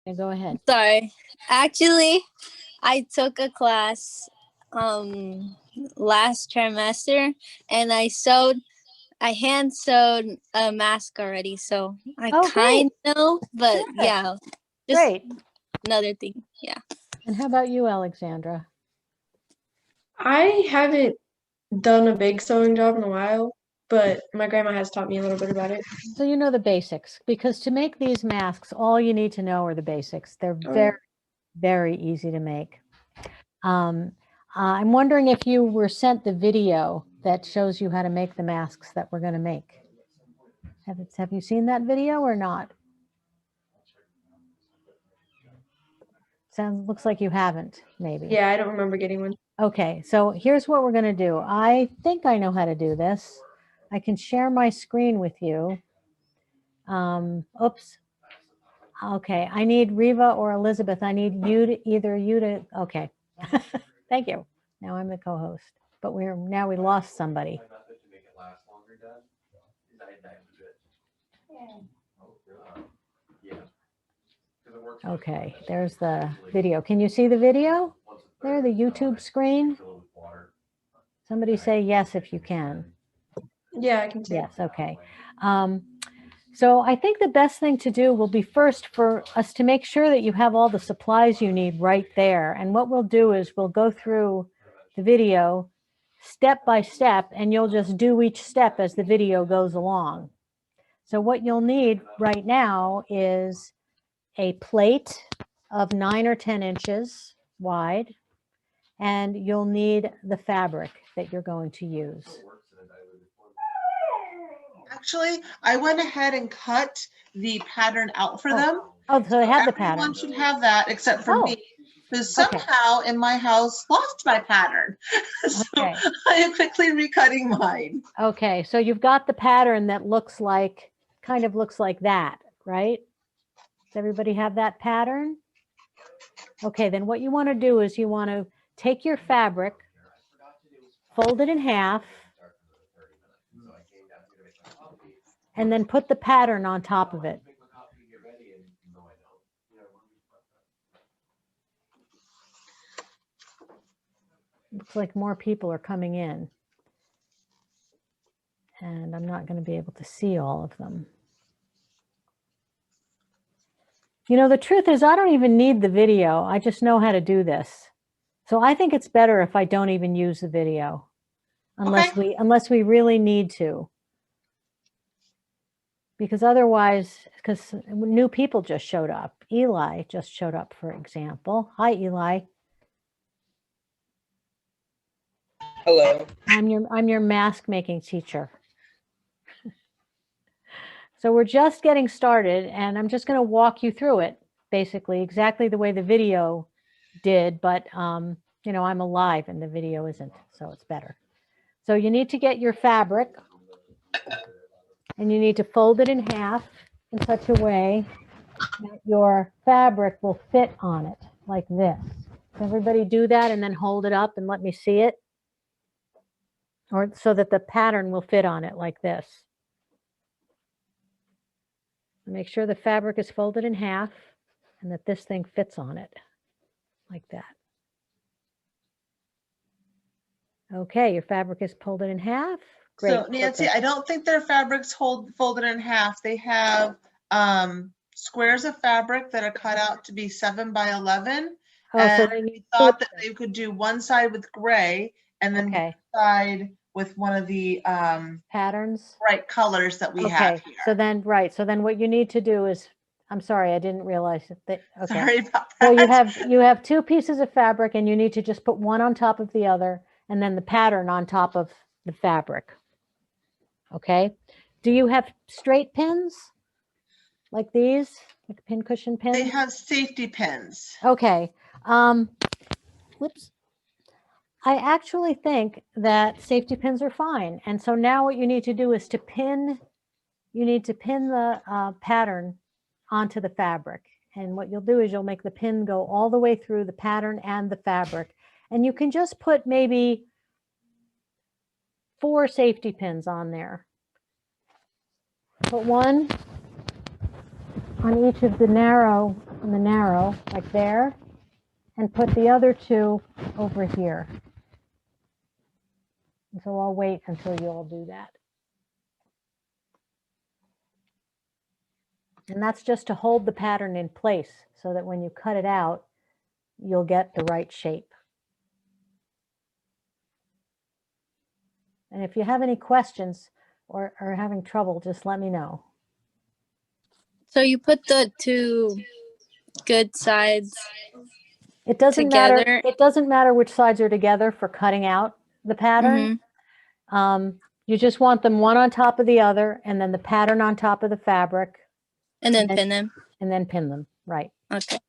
Yeah, go ahead. Sorry. Actually, I took a class last trimester and I hand sewed a mask already, so I kind of know, but yeah, just Great. another thing. Yeah. And how about you, Alexandra? I haven't done a big sewing job in a while, but my grandma has taught me a little bit about it. So you know the basics, because to make these masks, all you need to know are the basics. They're very, very easy to make. I'm wondering if you were sent the video that shows you how to make the masks that we're going to make. Have you seen that video or not? Looks like you haven't, maybe. Yeah, I don't remember getting one. Okay, so here's what we're going to do. I think I know how to do this. I can share my screen with you. Oops. Okay, I need Reva or Elizabeth. I need either you to, okay. Thank you. Now I'm the co-host, but we lost somebody. Okay, there's the video. Can you see the video? There, the YouTube screen. Somebody say yes if you can. Yeah, I can see. Yes, okay. So I think the best thing to do will be first for us to make sure that you have all the supplies you need right there. And what we'll do is we'll go through the video step by step, and you'll just do each step as the video goes along. So what you'll need right now is a plate of 9 or 10 inches wide, and you'll need the fabric that you're going to use. Actually, I went ahead and cut the pattern out for them. Oh, so they have the pattern. Everyone should have that except for me, because somehow in my house lost my pattern. So I am quickly recutting mine. Okay, so you've got the pattern that looks like, kind of looks like that, right? Does everybody have that pattern? Okay, then what you want to do is you want to take your fabric, fold it in half, and then put the pattern on top of it. Looks like more people are coming in. And I'm not going to be able to see all of them. You know, the truth is I don't even need the video. I just know how to do this. So I think it's better if I don't even use the video unless we really need to. Because otherwise, because new people just showed up. Eli just showed up, for example. Hi, Eli. Hello. I'm your mask making teacher. So we're just getting started, and I'm just going to walk you through it, basically exactly the way the video did, but you know, I'm alive and the video isn't, so it's better. So you need to get your fabric, and you need to fold it in half in such a way that your fabric will fit on it, like this. So everybody do that and then hold it up and let me see it, or so that the pattern will fit on it like this. Make sure the fabric is folded in half and that this thing fits on it like that. Okay, your fabric is folded in half. Great. So Nancy, perfect. I don't think their fabric's folded in half. They have squares of fabric that are cut out to be 7 by 11. Oh, and so they thought that they could do one side with gray and then one side with one of the patterns, bright colors that we have here. So then, so then what you need to do is, I'm sorry, I didn't realize that. Okay. Sorry about that. So you have 2 pieces of fabric, and you need to just put one on top of the other, and then the pattern on top of the fabric. Okay. Do you have straight pins like these, like pin cushion pins? They have safety pins. Okay. Whoops. I actually think that safety pins are fine. And so now what you need to do is to pin, the pattern onto the fabric. And what you'll do is you'll make the pin go all the way through the pattern and the fabric. And you can just put maybe 4 safety pins on there. Put one on each of the narrow in the narrow, like there, and put the other two over here. And so I'll wait until you all do that. And that's just to hold the pattern in place so that when you cut it out, you'll get the right shape. And if you have any questions or are having trouble, just let me know. So you put the two good sides. It doesn't Together. matter. It doesn't matter which sides are together for cutting out the pattern. You just want them one on top of the other, and then the pattern on top of the fabric, And then pin them. and then pin them. Right. Okay.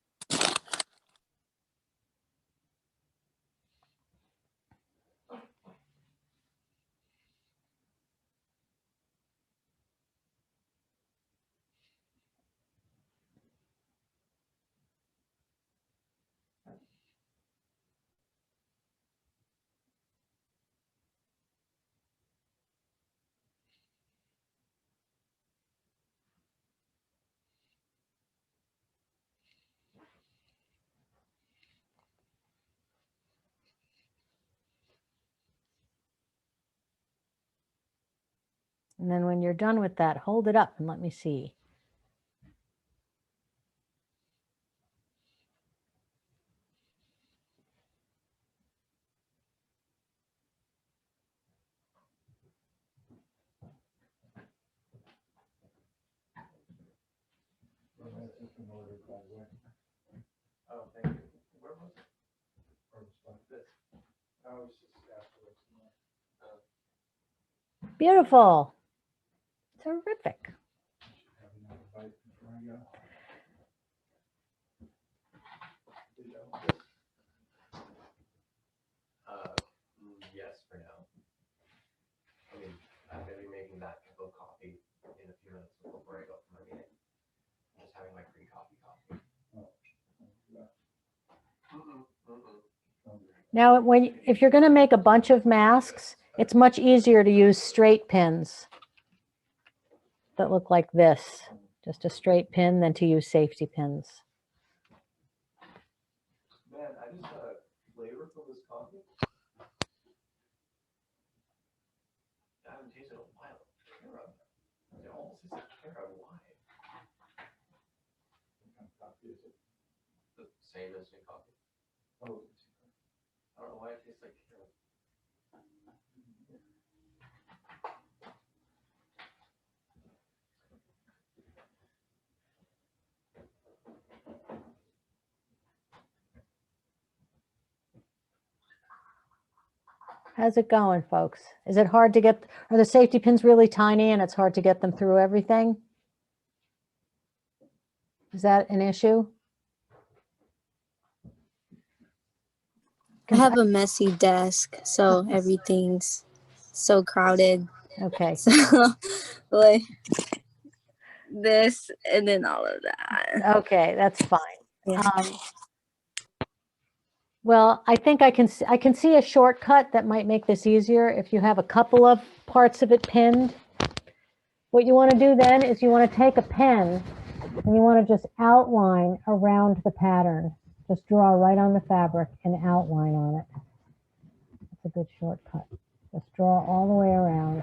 And then when you're done with that, hold it up and let me see. Beautiful. Terrific. Yes, for now. I mean, I'm gonna be making that cup of coffee in a few minutes before I go for my meeting. I'm just having my pre-coffee coffee. Now, if you're going to make a bunch of masks, it's much easier to use straight pins that look like this, just a straight pin, than to use safety pins. Man, I just got a flavor from this coffee. I haven't tasted it in a while. Carob. It almost tastes like carob wine. The same as in coffee. Oh, I don't know why it tastes like carob. How's it going, folks? Is it hard to get, are the safety pins really tiny and it's hard to get them through everything? Is that an issue? I have a messy desk, so everything's so crowded. Okay. So like this and then all of that. Okay, that's fine. Yeah. Well, I think I can see a shortcut that might make this easier if you have a couple of parts of it pinned. What you want to do then is you want to take a pen and you want to just outline around the pattern. Just draw right on the fabric and outline on it. That's a good shortcut. Just draw all the way around.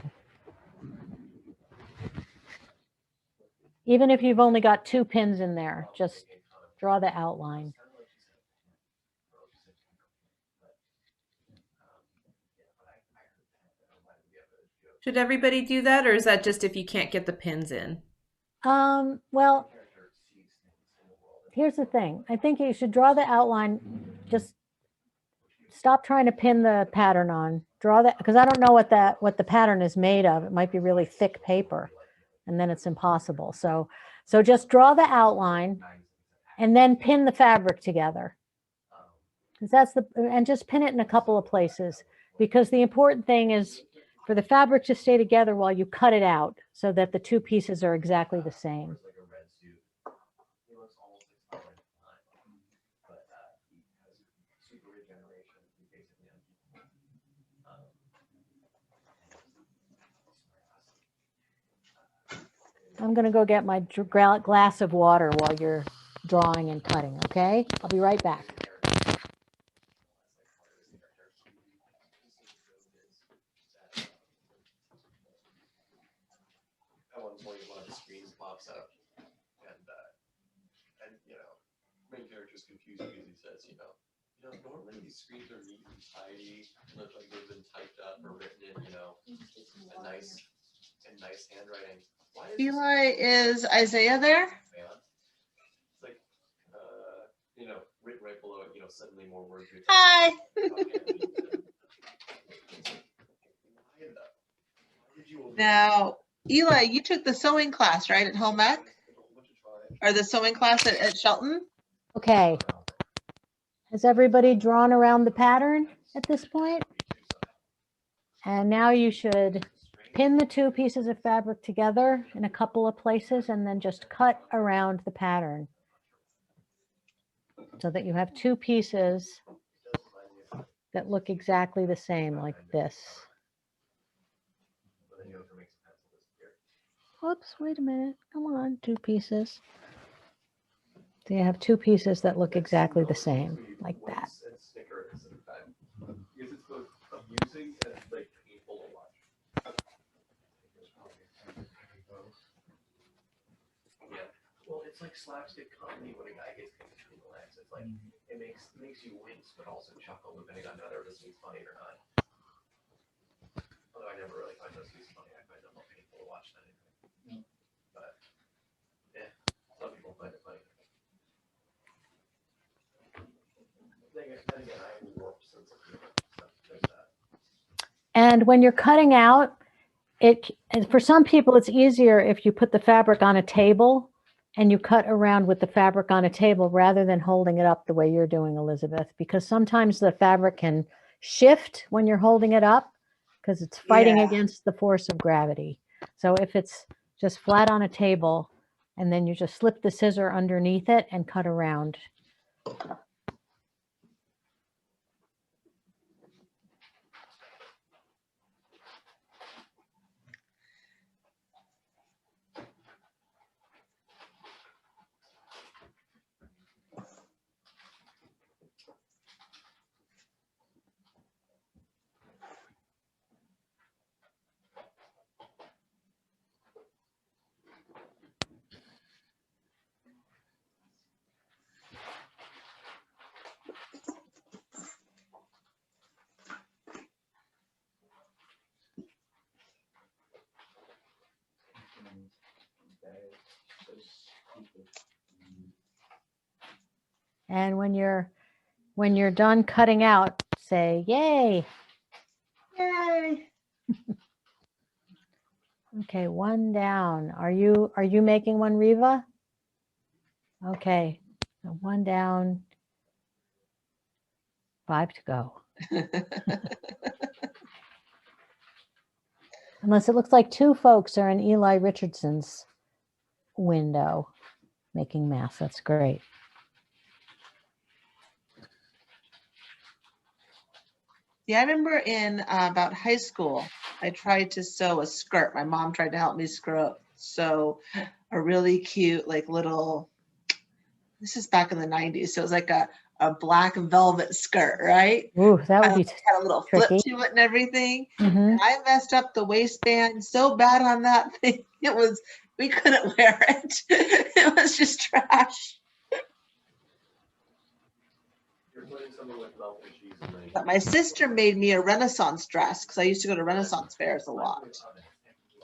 Even if you've only got 2 pins in there, just draw the outline. Should everybody do that, or is that just if you can't get the pins in? Well, here's the thing. I think you should draw the outline. Just stop trying to pin the pattern on. Draw that, because I don't know what the pattern is made of. It might be really thick paper, and then it's impossible. So just draw the outline, and then pin the fabric together. Because and just pin it in a couple of places. Because the important thing is for the fabric to stay together while you cut it out, so that the 2 pieces are exactly the same. I'm going to go get my glass of water while you're drawing and cutting, okay? I'll be right back. At one point, one of the screens pops up, and main character's confused because he says, normally these screens are neat and tidy, look like they've been typed up or written in, a nice handwriting. Why is Eli, is Isaiah there? It's like, written right below it, suddenly more words. Hi. Now, Eli, you took the sewing class, right, at home ec? Or the sewing class at Shelton? Okay. Has everybody drawn around the pattern at this point? And now you should pin the two pieces of fabric together in a couple of places and then just cut around the pattern so that you have two pieces that look exactly the same, like this. Whoops, wait a minute. Come on, two pieces. So you have two pieces that look exactly the same, like that. Well, it's like slapstick comedy when a guy gets kicked between the legs. It's like it makes you wince, but also chuckle, depending on whether this is funny or not. Although I never really find those scenes funny. I find them more painful to watch than anything. But yeah, some people find it funny. Then again, I have a warped sense of humor. So there's that. And when you're cutting out, and for some people, it's easier if you put the fabric on a table and you cut around with the fabric on a table rather than holding it up the way you're doing, Elizabeth, because sometimes the fabric can shift when you're holding it up because it's fighting against the force of gravity. So if it's just flat on a table and then you just slip the scissor underneath it and cut around. And when you're done cutting out, say, yay. Yay. Okay, one down. Are you making one, Riva? Okay, so one down, 5 to go. Unless it looks like two folks are in Eli Richardson's window making masks. That's great. Yeah, I remember in about high school, I tried to sew a skirt. My mom tried to help me sew a really cute, like little, this is back in the 90s. So it was like a black velvet skirt, right? Ooh, that would be Had a little tricky. flip to it and everything. Mhm. And I messed up the waistband so bad on that thing. We couldn't wear it. It was just trash. But my sister made me a Renaissance dress because I used to go to Renaissance fairs a lot.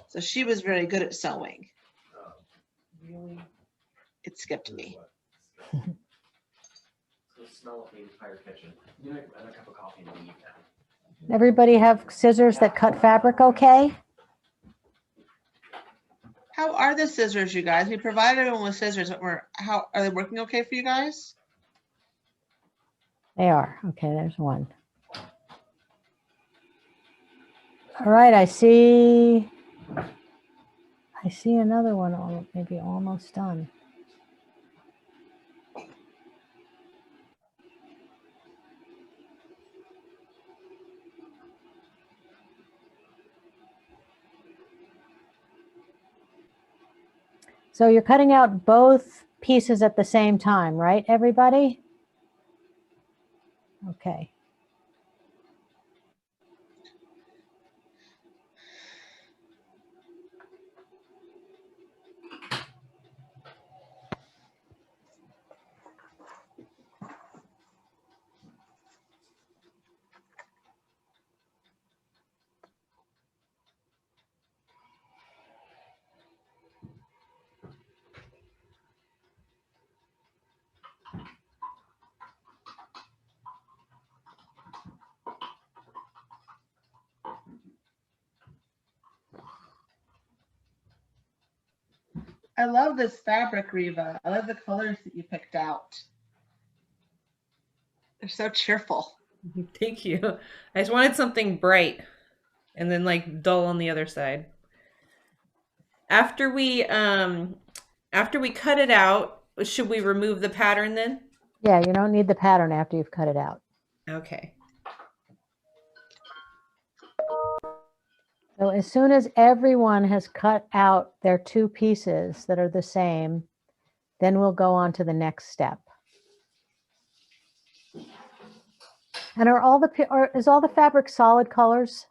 So she was very good at sewing. It skipped me. Smell of the entire kitchen. And a cup of coffee and leave now. Everybody have scissors that cut fabric okay? How are the scissors, you guys? We provided everyone with scissors, but are they working okay for you guys? They are. Okay, there's one. All right, I see another one, maybe almost done. So you're cutting out both pieces at the same time, right, everybody? Okay. I love this fabric, Reva. I love the colors that you picked out. They're so cheerful. Thank you. I just wanted something bright and then like dull on the other side. After we cut it out, should we remove the pattern then? Yeah, you don't need the pattern after you've cut it out. Okay. So as soon as everyone has cut out their two pieces that are the same, then we'll go on to the next step. And is all the fabric solid colors?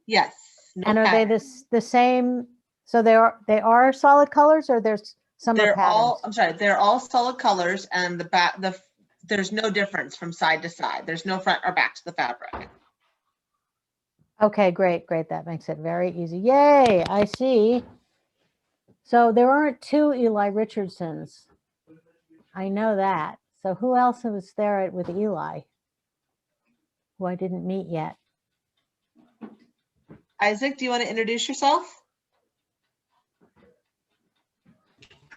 Yes. No And are pattern. they the same? So they are solid colors, or there's some are They're patterns? all, I'm sorry, they're all solid colors, and there's no difference from side to side. There's no front or back to the fabric. Okay, great. That makes it very easy. Yay, I see. So there aren't two Eli Richardsons. I know that. So who else was there with Eli, who I didn't meet yet? Isaac, do you want to introduce yourself?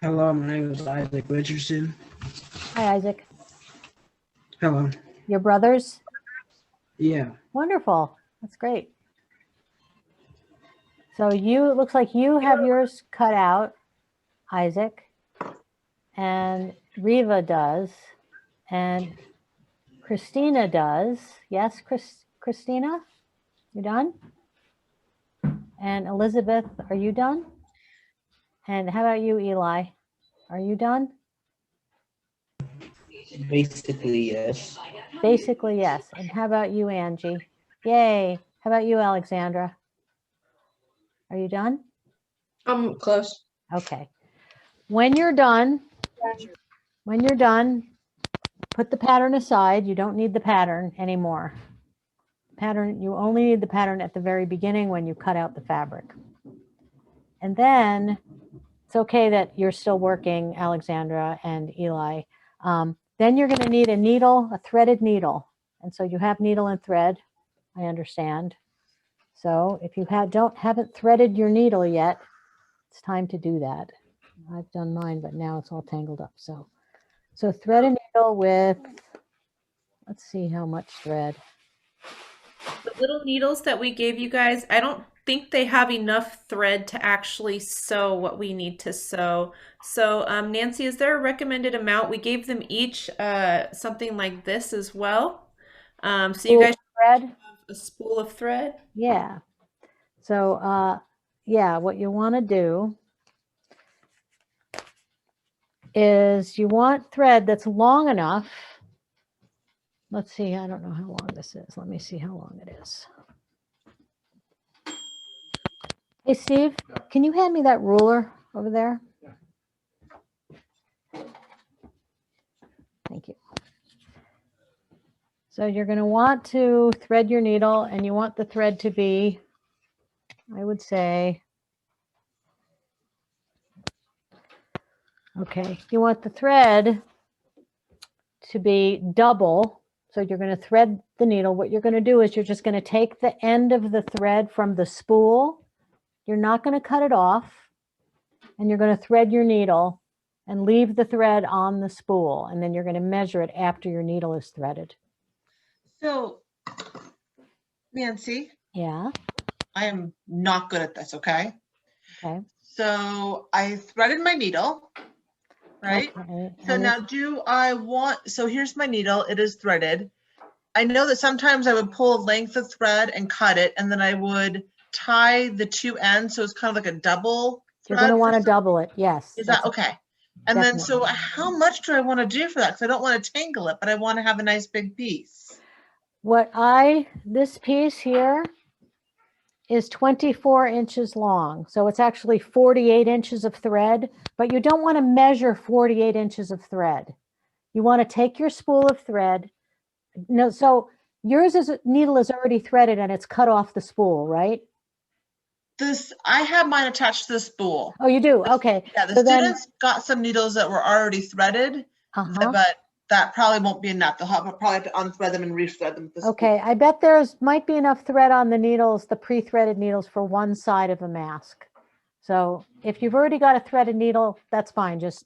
Hello, my name is Isaac Richardson. Hi, Isaac. Hello. Your brothers? Yeah. Wonderful. That's great. So it looks like you have yours cut out, Isaac, and Reva does, and Christina does. Yes, Christina, you done? And Elizabeth, are you done? And how about you, Eli? Are you done? Basically, yes. Basically, yes. And how about you, Angie? Yay. How about you, Alexandra? Are you done? I'm close. Okay. When you're done, put the pattern aside. You don't need the pattern anymore. You only need the pattern at the very beginning when you cut out the fabric. And then it's okay that you're still working, Alexandra and Eli. Then you're going to need a threaded needle. And so you have needle and thread, I understand. So if you haven't threaded your needle yet, it's time to do that. I've done mine, but now it's all tangled up. So thread a needle with, let's see how much thread. The little needles that we gave you guys, I don't think they have enough thread to actually sew what we need to sew. So Nancy, is there a recommended amount? We gave them each something like this as well. So you guys thread? have a spool of thread. Yeah. So yeah, what you want to do is you want thread that's long enough. Let's see, I don't know how long this is. Let me see how long it is. Hey, Steve, can you hand me that ruler over there? Thank you. So you're going to want to thread your needle, and you want the thread to be, I would say, okay, you want the thread to be double. So you're going to thread the needle. What you're going to do is you're just going to take the end of the thread from the spool. You're not going to cut it off, and you're going to thread your needle and leave the thread on the spool, and then you're going to measure it after your needle is threaded. So, Nancy, Yeah. I am not good at this, okay? Okay. So I threaded my needle, right? Okay. So now so here's my needle, it is threaded. I know that sometimes I would pull a length of thread and cut it, and then I would tie the two ends, so it's kind of like a double You're thread. going to want to double it. Yes. Is that okay? And then, so Definitely. how much do I want to do for that? Because I don't want to tangle it, but I want to have a nice big piece. This piece here is 24 inches long. So it's actually 48 inches of thread, but you don't want to measure 48 inches of thread. You want to take your spool of thread. No, so yours needle is already threaded and it's cut off the spool, right? I have mine attached to the spool. Oh, you do? Okay. Yeah, the So then, students got some needles that were already threaded, but that probably won't be enough. They'll probably have to unthread them and rethread them with the spool. Okay, I bet might be enough thread on the needles, the pre-threaded needles for one side of a mask. So if you've already got a threaded needle, that's fine. Just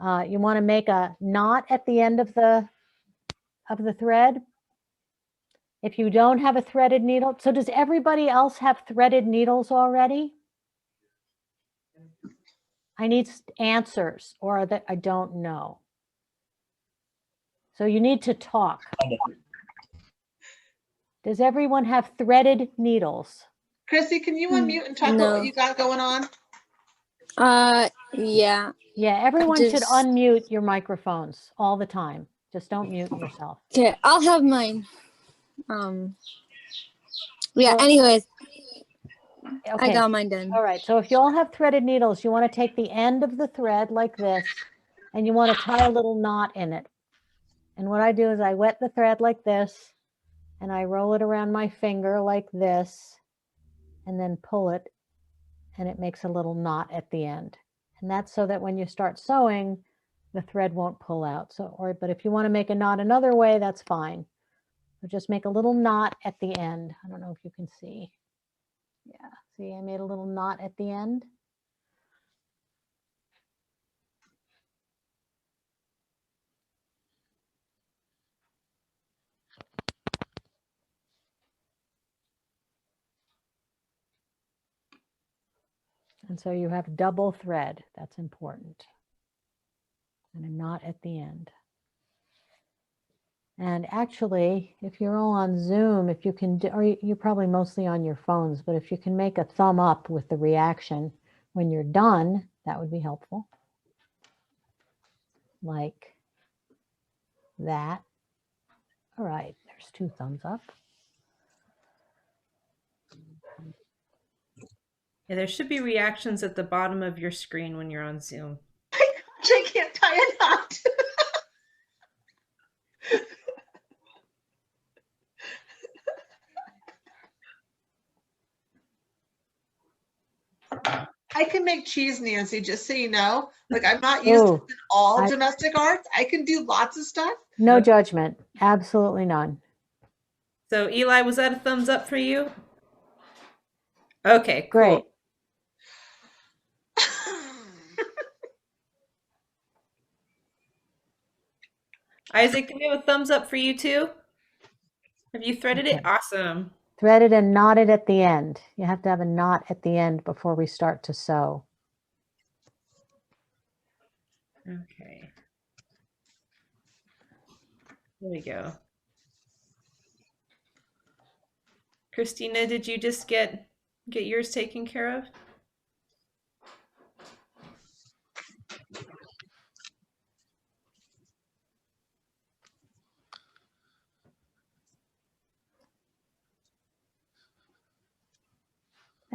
you want to make a knot at the end of the thread. If you don't have a threaded needle, so does everybody else have threaded needles already? I need answers, or that I don't know. So you need to talk. Does everyone have threaded needles? Chrissy, can you unmute and talk about No. what you got going on? Yeah. Yeah, everyone should Just- unmute your microphones all the time. Just don't mute yourself. Okay, I'll have mine. Yeah, So- anyways, I Okay. got mine done. All right. So if you all have threaded needles, you want to take the end of the thread like this, and you want to tie a little knot in it. And what I do is I wet the thread like this, and I roll it around my finger like this, and then pull it, and it makes a little knot at the end. And that's so that when you start sewing, the thread won't pull out. But if you want to make a knot another way, that's fine. So just make a little knot at the end. I don't know if you can see. Yeah, see, I made a little knot at the end. And so you have double thread. That's important. And a knot at the end. And actually, if you're all on Zoom, if you can, or you're probably mostly on your phones, but if you can make a thumb up with the reaction when you're done, that would be helpful. Like that. All right, there's 2 thumbs up. Yeah, there should be reactions at the bottom of your screen when you're on Zoom. I can't tie a knot. I can make cheese, Nancy, just so you know. Like, I'm not used to all domestic arts. I can do lots of stuff. No judgment. Absolutely none. So Eli, was that a thumbs up for you? Okay, cool. Great. Isaac, can we have a thumbs up for you too? Have you threaded Okay. it? Awesome. Threaded and knotted at the end. You have to have a knot at the end before we start to sew. Okay. There we go. Christina, did you just get yours taken care of?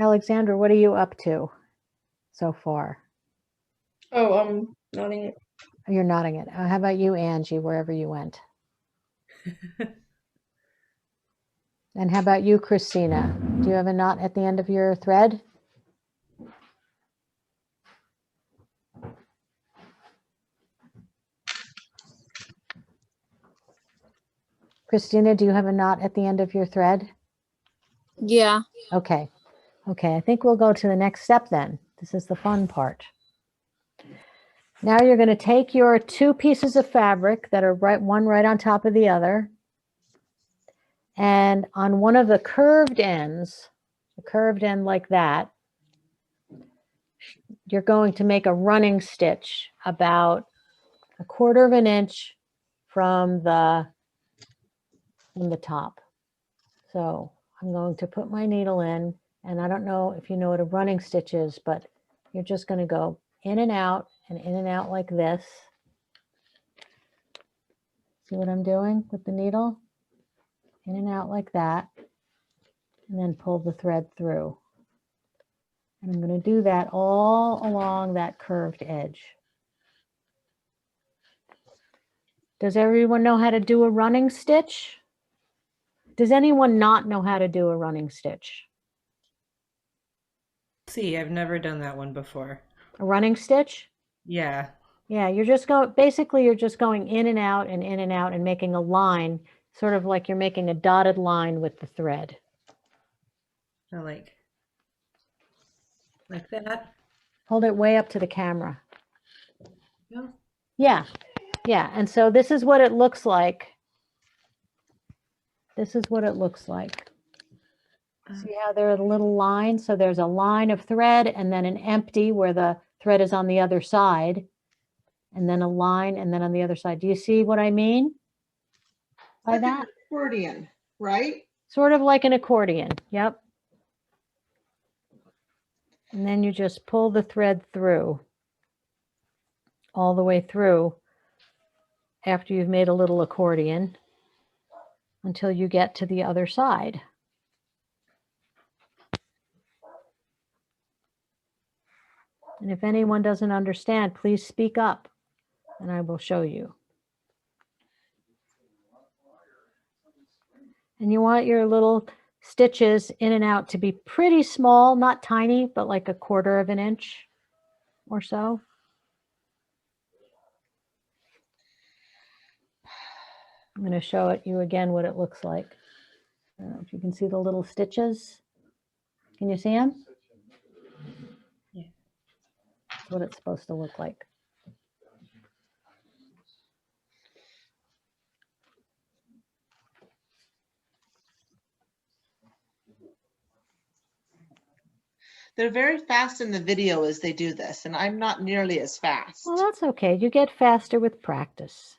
Alexandra, what are you up to so far? Oh, I'm nodding it. You're nodding it. How about you, Angie, wherever you went? And how about you, Christina? Do you have a knot at the end of your thread? Christina, do you have a knot at the end of your thread? Yeah. Okay. Okay, I think we'll go to the next step then. This is the fun part. Now you're going to take your 2 pieces of fabric that are one right on top of the other. And on one of the curved ends, a curved end like that, you're going to make a running stitch about 1/4 of an inch from the top. So I'm going to put my needle in, and I don't know if you know what a running stitch is, but you're just going to go in and out and in and out like this. See what I'm doing with the needle? In and out like that, and then pull the thread through. And I'm going to do that all along that curved edge. Does everyone know how to do a running stitch? Does anyone not know how to do a running stitch? See, I've never done that one before. A running stitch? Yeah. Yeah, you're just going, basically you're just going in and out and in and out and making a line, sort of like you're making a dotted line with the thread. I like that. Hold it way up to the camera. Yeah. Yeah, yeah. And so this is what it looks like. This is what it looks like. See how there are the little lines? So there's a line of thread and then an empty where the thread is on the other side. And then a line and then on the other side. Do you see what I mean by Like an that? accordion, right? Sort of like an accordion. Yep. And then you just pull the thread through all the way through after you've made a little accordion until you get to the other side. And if anyone doesn't understand, please speak up and I will show you. And you want your little stitches in and out to be pretty small, not tiny, but like 1/4 of an inch or so. I'm going to show it you again what it looks like. I don't know if you can see the little stitches. Can you see them? Yeah. That's what it's supposed to look like. They're very fast in the video as they do this, and I'm not nearly as fast. Well, that's okay. You get faster with practice.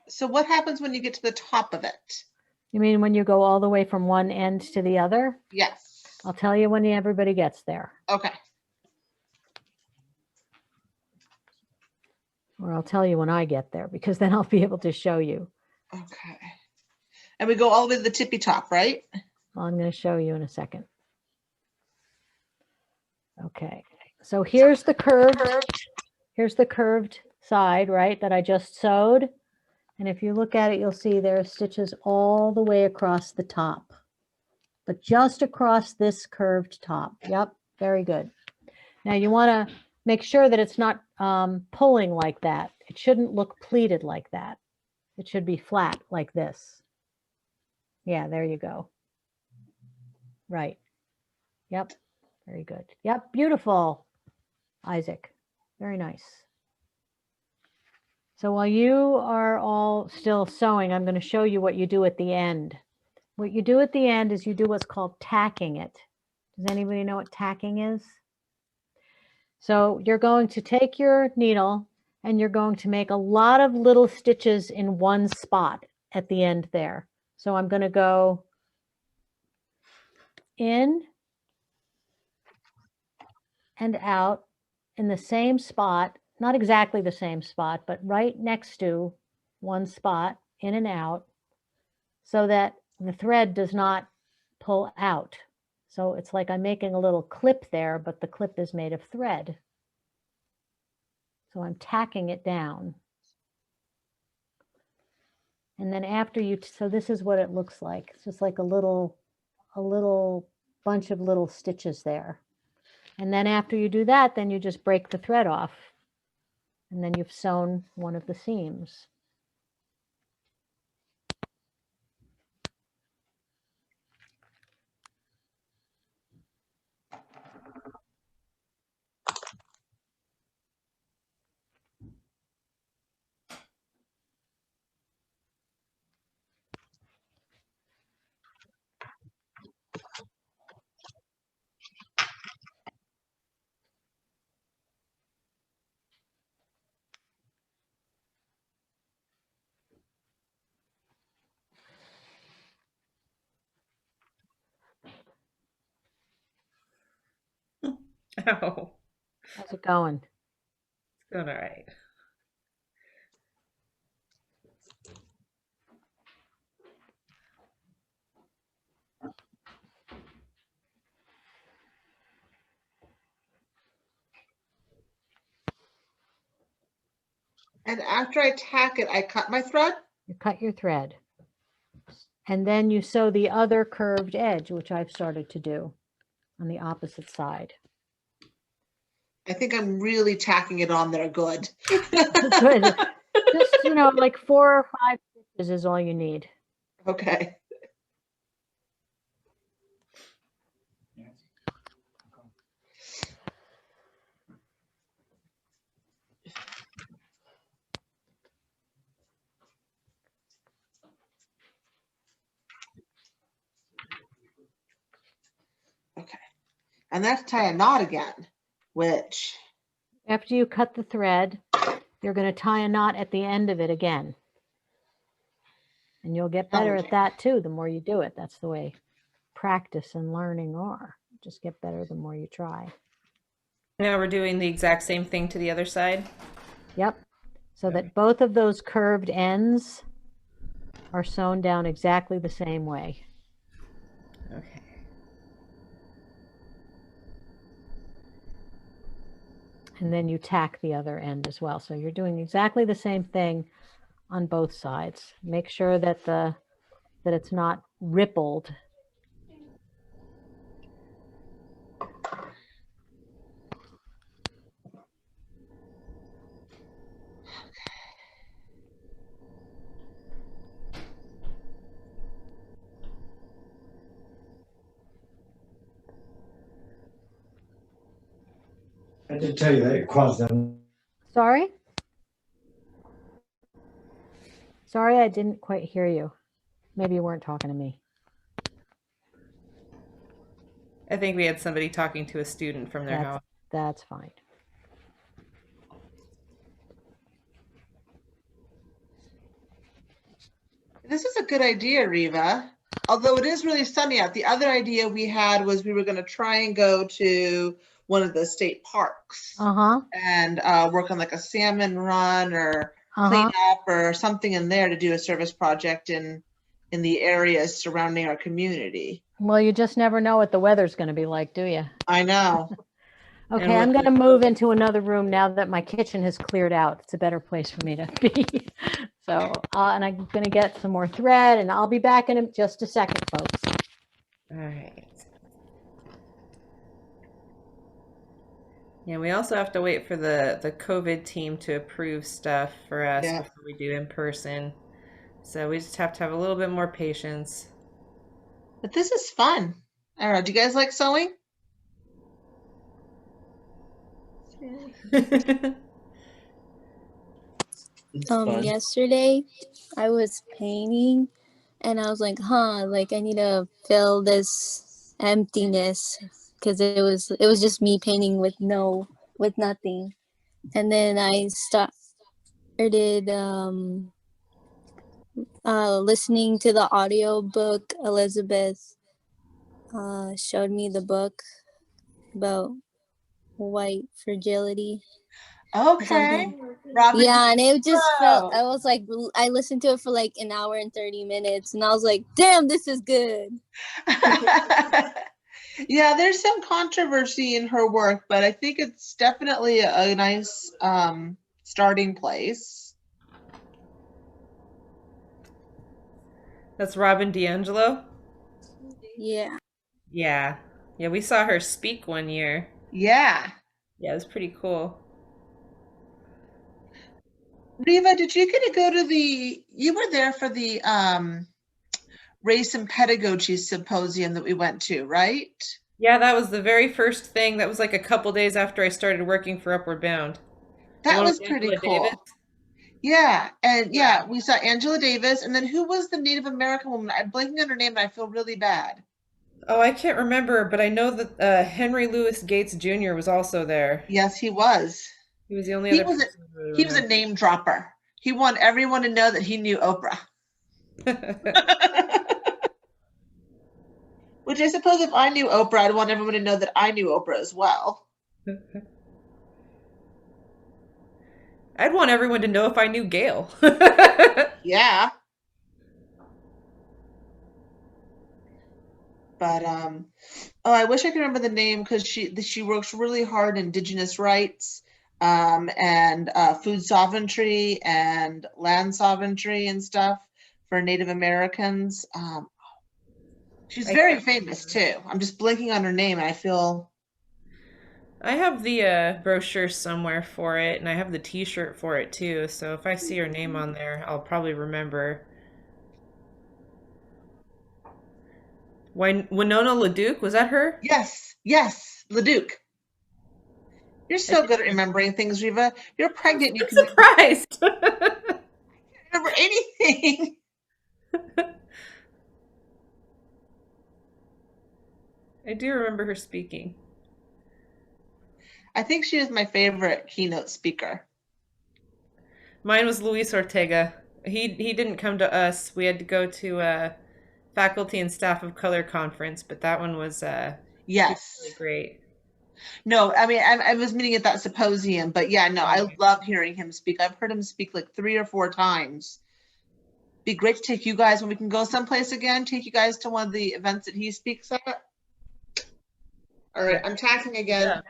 So what happens when you get to the top of it? You mean when you go all the way from one end to the other? Yes. I'll tell you when everybody gets there. Okay. Or I'll tell you when I get there, because then I'll be able to show you. Okay. And we go all the way to the tippy top, right? Well, I'm going to show you in a second. Okay, so here's the curved side, right, that I just sewed. And if you look at it, you'll see there are stitches all the way across the top, but just across this curved top. Yep, very good. Now you want to make sure that it's not pulling like that. It shouldn't look pleated like that. It should be flat like this. Yeah, there you go. Right. Yep. Very good. Yep. Beautiful, Isaac. Very nice. So while you are all still sewing, I'm going to show you what you do at the end. What you do at the end is you do what's called tacking it. Does anybody know what tacking is? So you're going to take your needle and you're going to make a lot of little stitches in one spot at the end there. So I'm going to go in and out in the same spot, not exactly the same spot, but right next to one spot, in and out, so that the thread does not pull out. So it's like I'm making a little clip there, but the clip is made of thread. So I'm tacking it down. And then after you, so this is what it looks like. It's just like a little bunch of little stitches there. And then after you do that, then you just break the thread off. And then you've sewn one of the seams. Oh. How's it going? It's going all right. And after I tack it, I cut my thread. You cut your thread. And then you sew the other curved edge, which I've started to do on the opposite side. I think I'm really tacking it on there good. Good. Just, like 4 or 5 stitches is all you need. Okay. Okay. And that's tie a knot again, which. After you cut the thread, you're going to tie a knot at the end of it again. And you'll get better at that too, the more you do it. That's the way practice and learning are. Just get better the more you try. Now we're doing the exact same thing to the other side. Yep. So that both of those curved ends are sewn down exactly the same way. Okay. And then you tack the other end as well. So you're doing exactly the same thing on both sides. Make sure that that it's not rippled. I did tell you that it caused them. Sorry? Sorry, I didn't quite hear you. Maybe you weren't talking to me. I think we had somebody talking to a student from their house. That's fine. This is a good idea, Riva. Although it is really sunny out. The other idea we had was we were going to try and go to one of the state parks and work on like a salmon run or clean up or something in there to do a service project in the areas surrounding our community. Well, you just never know what the weather's going to be like, do you? I know. Okay, I'm going to move into another room now that my kitchen has cleared out. It's a better place for me to be. So, and I'm going to get some more thread, and I'll be back in just a second, folks. All right. Yeah, we also have to wait for the COVID team to approve stuff for us before we do in person. So we just have to have a little bit more patience. But this is fun. I don't know. Do you guys like sewing? Yesterday I was painting and I was like, like I need to fill this emptiness because it was just me painting with nothing. And then I started listening to the audio book. Elizabeth showed me the book about white fragility. Okay. Robin, yeah, and it just felt, I was like, I listened to it for like an hour and 30 minutes and I was like, damn, this is good. Yeah, there's some controversy in her work, but I think it's definitely a nice starting place. That's Robin DiAngelo? Yeah. Yeah. Yeah, we saw her speak one year. Yeah. Yeah, it was pretty cool. Riva, did you get to go to you were there for the race and pedagogy symposium that we went to, right? Yeah, that was the very first thing. That was like a couple days after I started working for Upward Bound. That was pretty cool. Davis? Yeah, and yeah, we saw Angela Davis, and then who was the Native American woman? I'm blanking on her name, and I feel really bad. Oh, I can't remember, but I know that Henry Louis Gates Jr. was also there. Yes, he was. He was the only other person. He was a name dropper. He wanted everyone to know that he knew Oprah. Which I suppose if I knew Oprah, I'd want everyone to know that I knew Oprah as well. I'd want everyone to know if I knew Gail. Yeah. But oh, I wish I could remember the name because she works really hard Indigenous rights, and food sovereignty and land sovereignty and stuff for Native Americans. She's I very can't famous too. I'm just blinking on her name, and I feel I have the brochure somewhere for it, and I have the T-shirt for it too. So if I see her name on there, I'll probably remember. Winona LaDuke, was that her? yes, Leduc. You're I so did- good at remembering things, Riva. You're pregnant. You I'm can surprised. remember anything. I do remember her speaking. I think she was my favorite keynote speaker. Mine was Luis Ortega. He didn't come to us. We had to go to a faculty and staff of color conference, but that one was Yes. really great. No, I mean, I was meeting at that symposium, but yeah, no, I love hearing him speak. I've heard him speak like 3 or 4 times. Be great to take you guys when we can go someplace again. Take you guys to one of the events that he speaks at. All right, I'm tacking again. Yeah.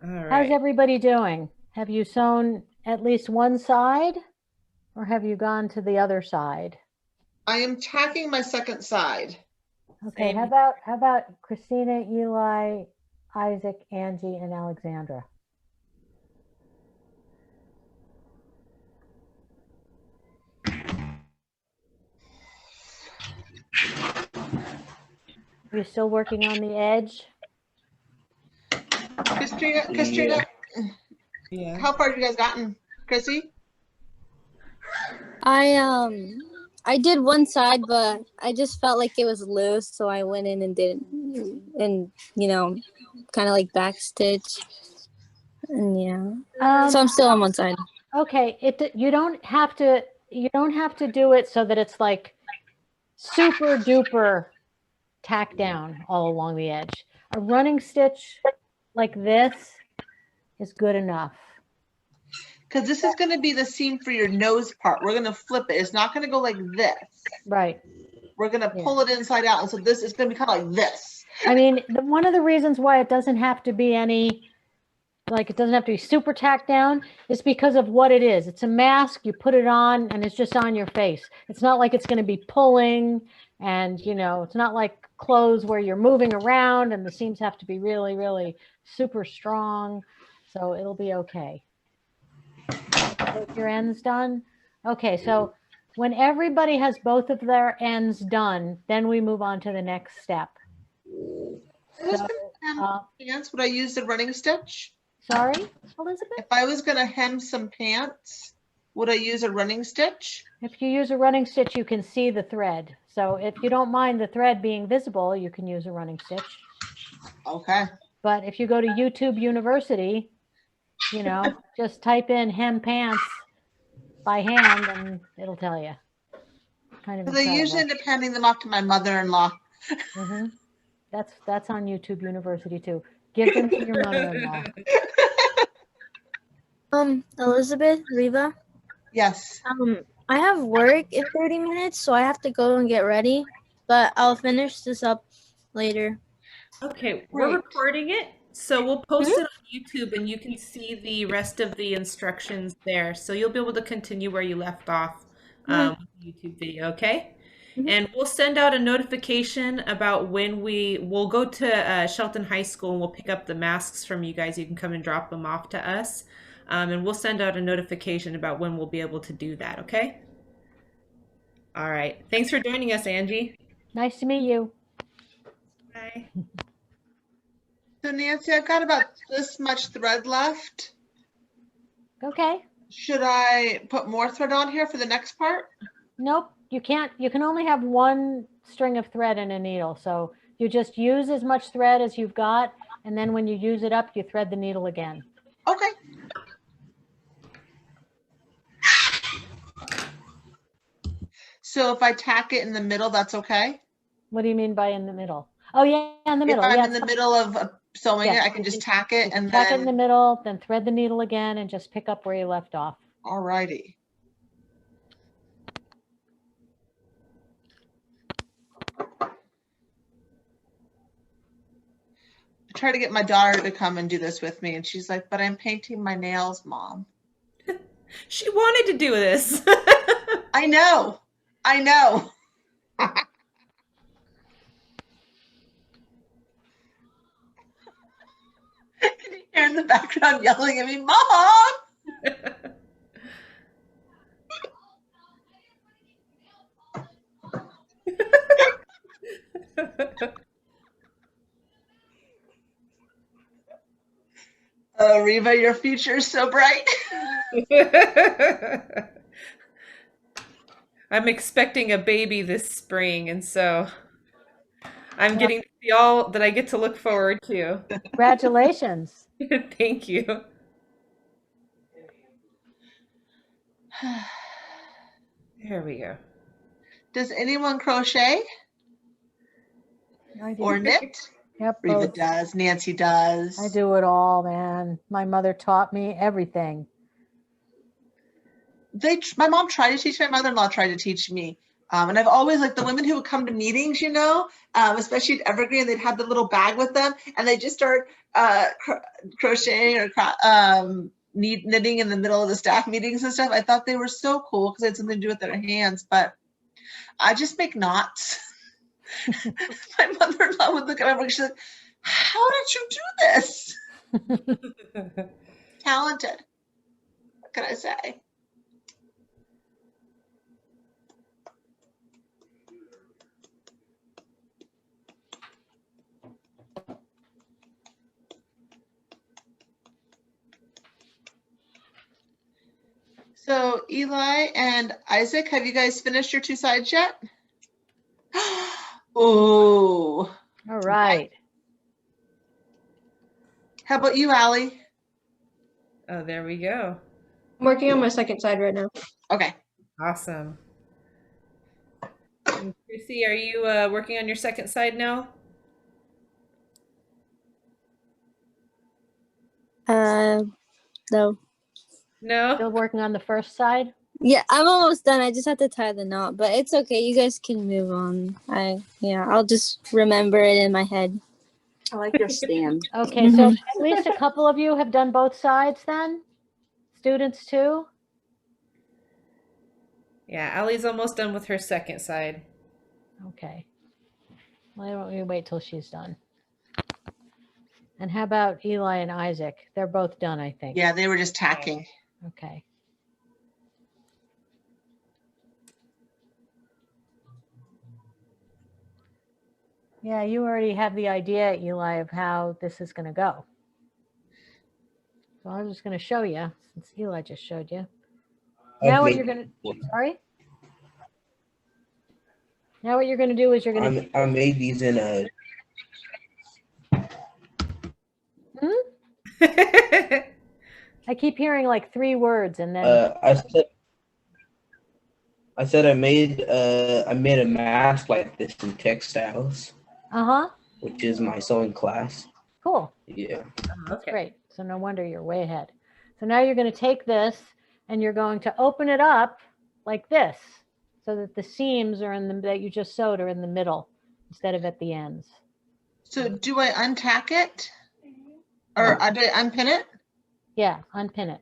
All How's right. everybody doing? Have you sewn at least one side or have you gone to the other side? I am tacking my second side. Okay, Same. how about Christina, Eli, Isaac, Angie, and Alexandra? Are you still working on the edge? Christina, Yeah. how far have you guys gotten? Chrissy? I did one side, but I just felt like it was loose, so I went in and did it, and kind of like backstitch, and yeah. So I'm still on one side. Okay, you don't have to do it so that it's like super duper tack down all along the edge. A running stitch like this is good enough. Because this is going to be the seam for your nose part. We're going to flip it. It's not going to go like this. Right. We're going to pull it inside out. And so this is going to be kind of like this. I mean, one of the reasons why it doesn't have to be it doesn't have to be super tacked down is because of what it is. It's a mask, you put it on and it's just on your face. It's not like it's going to be pulling and, it's not like clothes where you're moving around and the seams have to be really, really super strong. So it'll be okay. Both your ends done? Okay, so when everybody has both of their ends done, then we move on to the next step. So, Pants, would I use the running stitch? sorry, Elizabeth? If I was going to hem some pants, would I use a running stitch? If you use a running stitch, you can see the thread. So if you don't mind the thread being visible, you can use a running stitch. Okay. But if you go to YouTube University, just type in hem pants by hand and it'll tell you. Kind of Because I usually end up handing them off to my mother-in-law. Mm-hmm. That's on YouTube University too. Give them to your mother-in-law. Elizabeth, Riva, Yes. I have work in 30 minutes, so I have to go and get ready, but I'll finish this up later. Okay, we're Great. recording it, so we'll post it on YouTube and you can see the rest of the instructions there. So you'll be able to continue where you left off with the YouTube video, okay? And we'll send out a notification about when we'll go to Shelton High School and we'll pick up the masks from you guys. You can come and drop them off to us. And we'll send out a notification about when we'll be able to do that, okay? All right. Thanks for joining us, Angie. Nice to meet you. Bye. So Nancy, I've got about this much thread left. Okay. Should I put more thread on here for the next part? Nope, you can't. You can only have one string of thread in a needle. So you just use as much thread as you've got. And then when you use it up, you thread the needle again. Okay. So if I tack it in the middle, that's okay? What do you mean by in the middle? Oh yeah, in the middle. If I'm Yeah, in the middle of sewing Yeah. it? I can just tack it and Tuck it in the then, middle, then thread the needle again and just pick up where you left off. alrighty. I try to get my daughter to come and do this with me, and she's like, but I'm painting my nails, Mom. She wanted to do this. I know. I know. Can you hear in the background yelling at me, Mom? Oh, Reva, your future is so bright. I'm expecting a baby this spring, and so I'm getting to see all that I get to look forward to. Congratulations. Thank you. There we go. Does anyone crochet I do. or knit? Yep, Reva both. does. Nancy does. I do it all, man. My mother taught me everything. My mom tried to teach, my mother-in-law tried to teach me. And I've always, like, the women who would come to meetings, you know, especially at Evergreen, they'd have the little bag with them and they just start crocheting or knitting in the middle of the staff meetings and stuff. I thought they were so cool because they had something to do with their hands, but I just make knots. My mother-in-law would look at my work, she's like, how did you do this? Talented. What can I say? So Eli and Isaac, have you guys finished your 2 sides yet? Oh. All right. How about you, Allie? Oh, there we go. I'm working on my second side right now. Okay. Awesome. And Chrissy, are you working on your second side now? No. No? Still working on the first side? Yeah, I'm almost done. I just have to tie the knot, but it's okay. You guys can move on. I'll just remember it in my head. I like your stand. Okay, so at least a couple of you have done both sides then? Students too? Yeah, Allie's almost done with her second side. Okay. Why don't we wait till she's done? And how about Eli and Isaac? They're both done, I think. Yeah, they were just tacking. Okay. Yeah, you already have the idea, Eli, of how this is going to go. So I'm just going to show you, since Eli just showed you. Now what you're going to, sorry? Now what you're going to do is you're going to. I made these in a. I keep hearing like 3 words and then. I said I made a mask like this in textiles. Uh-huh. Which is my sewing class. Cool. Yeah. That's great. So no wonder you're way ahead. So now you're going to take this and you're going to open it up like this so that the seams are in the that you just sewed are in the middle instead of at the ends. So do I untack it? Or do I unpin it? Yeah, unpin it.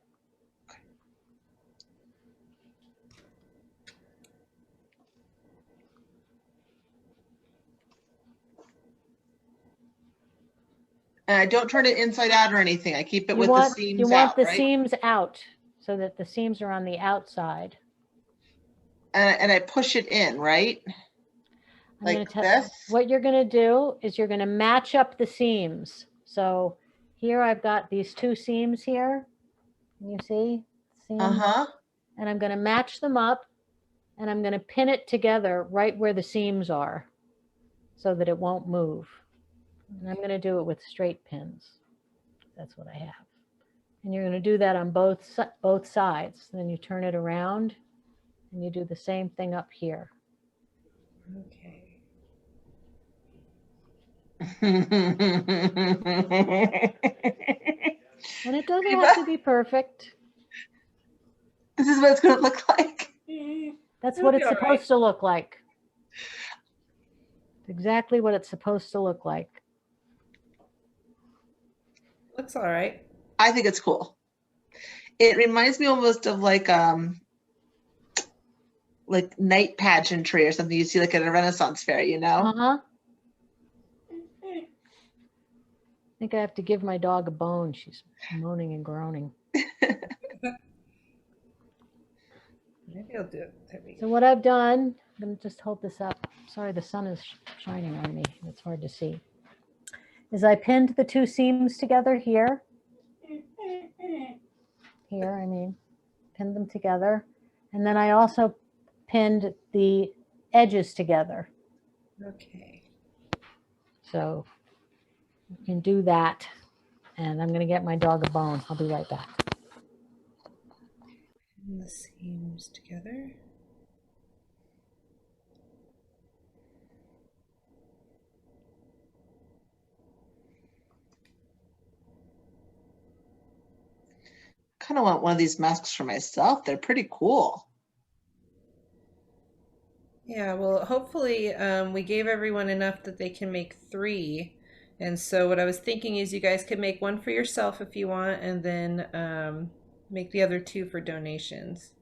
And I don't turn it inside out or anything. I keep it with the seams you want out, the right? seams out so that the seams are on the outside. And I push it in, right? I'm Like going to this? what you're going to do is you're going to match up the seams. So here I've got these 2 seams here. You see? Seams? Uh-huh. And I'm going to match them up and I'm going to pin it together right where the seams are so that it won't move. And I'm going to do it with straight pins. That's what I have. And you're going to do that on both sides. Then you turn it around and you do the same thing up here. Okay. And it doesn't Reba, have to be perfect. this is what it's going to look like. That's It'll what be it's all right. supposed to look like. It's exactly what it's supposed to look like. Looks all right. I think it's cool. It reminds me almost of like night pageantry or something you see like at a Renaissance fair, you know? Uh-huh. I think I have to give my dog a bone. She's moaning and groaning. Maybe I'll do it. There we So go. what I've done, I'm going to just hold this up. Sorry, the sun is shining on me. It's hard to see. Is I pinned the two seams together here. Here, I mean, pinned them together. And then I also pinned the edges together. Okay. So you can do that. And I'm going to get my dog a bone. I'll be right back. And the seams together. Kind of want one of these masks for myself. They're pretty cool. Yeah, well, hopefully we gave everyone enough that they can make 3. And so what I was thinking is you guys could make one for yourself if you want, and then make the other 2 for donations.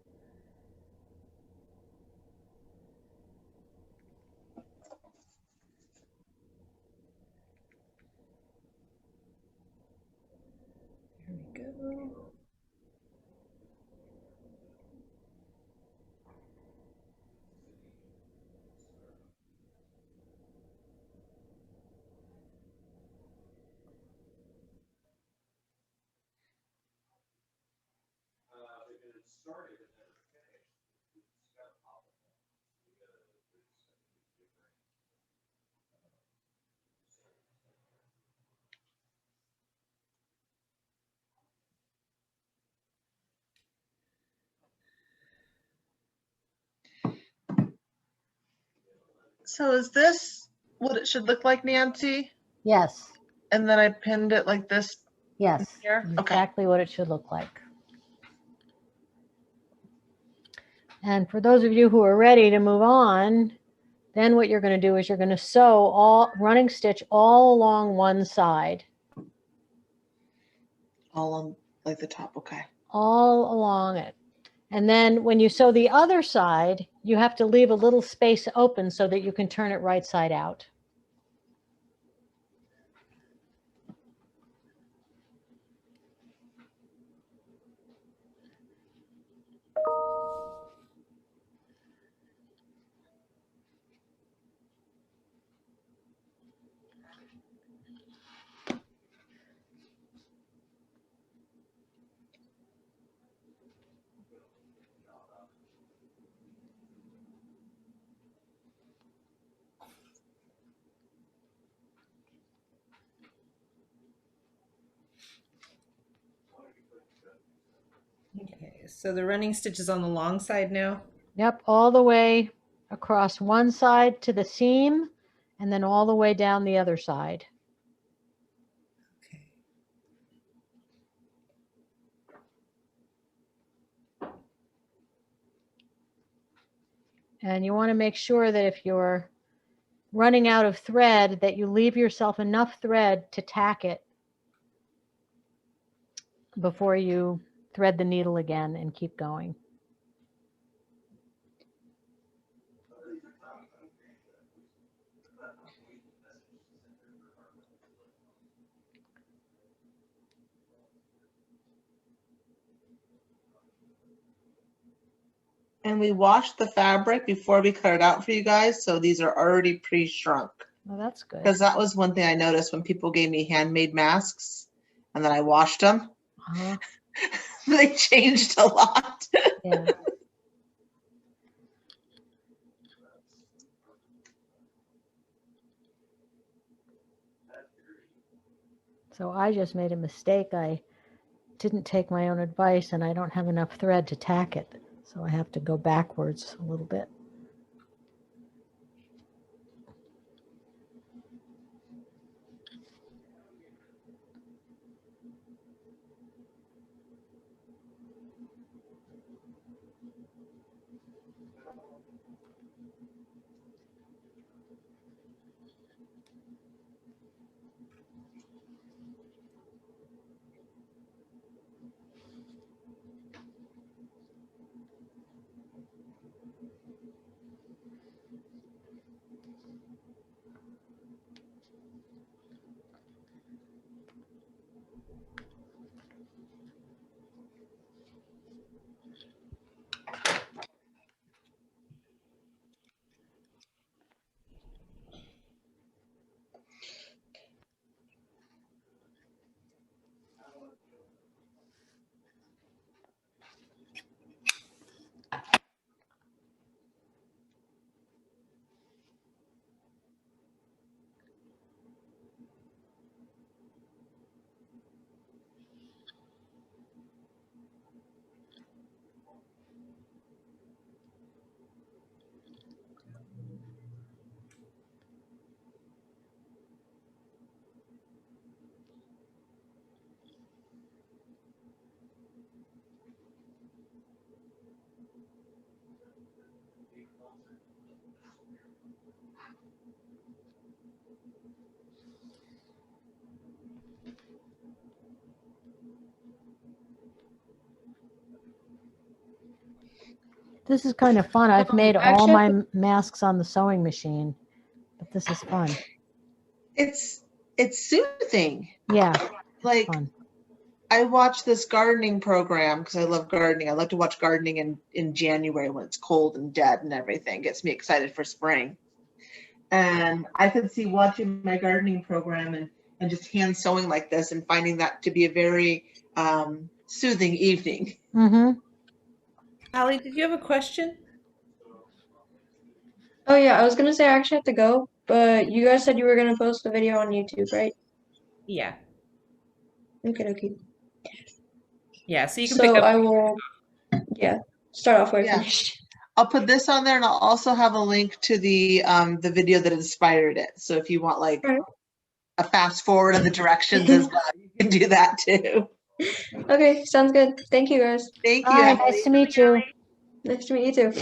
There we go. So is this what it should look like, Nancy? Yes. And then I pinned it like this Yes. here? Okay. Exactly what it should look like. And for those of you who are ready to move on, then what you're going to do is you're going to sew all running stitch all along one side. All on like the top, okay. All along it. And then when you sew the other side, you have to leave a little space open so that you can turn it right side out. Okay, so the running stitch is on the long side now. Yep, all the way across one side to the seam and then all the way down the other side. Okay. And you want to make sure that if you're running out of thread, that you leave yourself enough thread to tack it before you thread the needle again and keep going. And we washed the fabric before we cut it out for you guys, so these are already pre-shrunk. Well, that's good. Because that was one thing I noticed when people gave me handmade masks and then I washed them. Uh-huh. They changed a lot. Yeah. So I just made a mistake. I didn't take my own advice and I don't have enough thread to tack it. So I have to go backwards a little bit. This is kind of fun. I've made all actually, my masks on the sewing machine, but this is fun. It's soothing. Yeah, Like fun. I watch this gardening program because I love gardening. I love to watch gardening in January when it's cold and dead and everything. Gets me excited for spring. And I could see watching my gardening program and just hand sewing like this and finding that to be a very soothing evening. Mm-hmm. Allie, did you have a question? Oh yeah, I was gonna say I actually have to go, but you guys said you were gonna post the video on YouTube, right? Yeah. Okay, okay. Yeah, so you can pick So up. I will, yeah, start off where I Yeah. finished. I'll put this on there and I'll also have a link to the video that inspired it. So if you want like Alright. a fast forward of the directions as well, you can do that too. Okay, sounds good. Thank you guys. Thank you, Hi, Emily. nice to meet you. Nice to meet you too.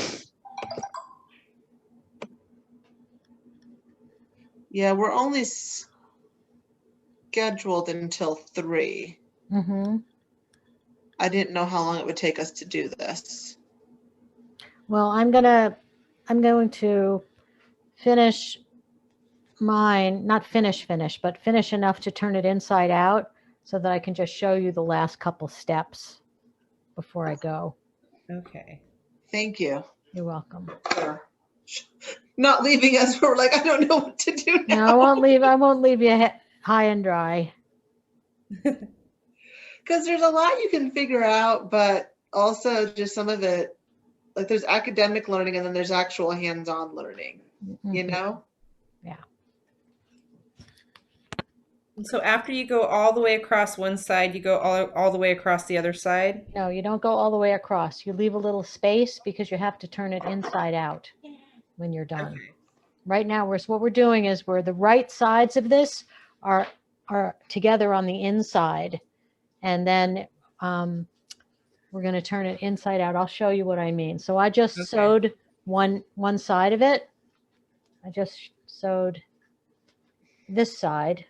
Yeah, we're only scheduled until 3. Mm-hmm. I didn't know how long it would take us to do this. Well, I'm going to finish mine, not finish, but finish enough to turn it inside out so that I can just show you the last couple steps before I go. Okay. Thank you You're welcome. for not leaving us. We're like, I don't know what to do now. No, I won't leave you high and dry. Because there's a lot you can figure out, but also just some of it, like there's academic learning and then there's actual hands-on learning, you Mhm. know? Yeah. And so after you go all the way across one side, you go all the way across the other side? No, you don't go all the way across. You leave a little space because you have to turn it inside out when you're done. Okay. Right now, what we're doing is the right sides of this are together on the inside, and then we're going to turn it inside out. I'll show you what I mean. So I just sewed one side of it. I just sewed this side.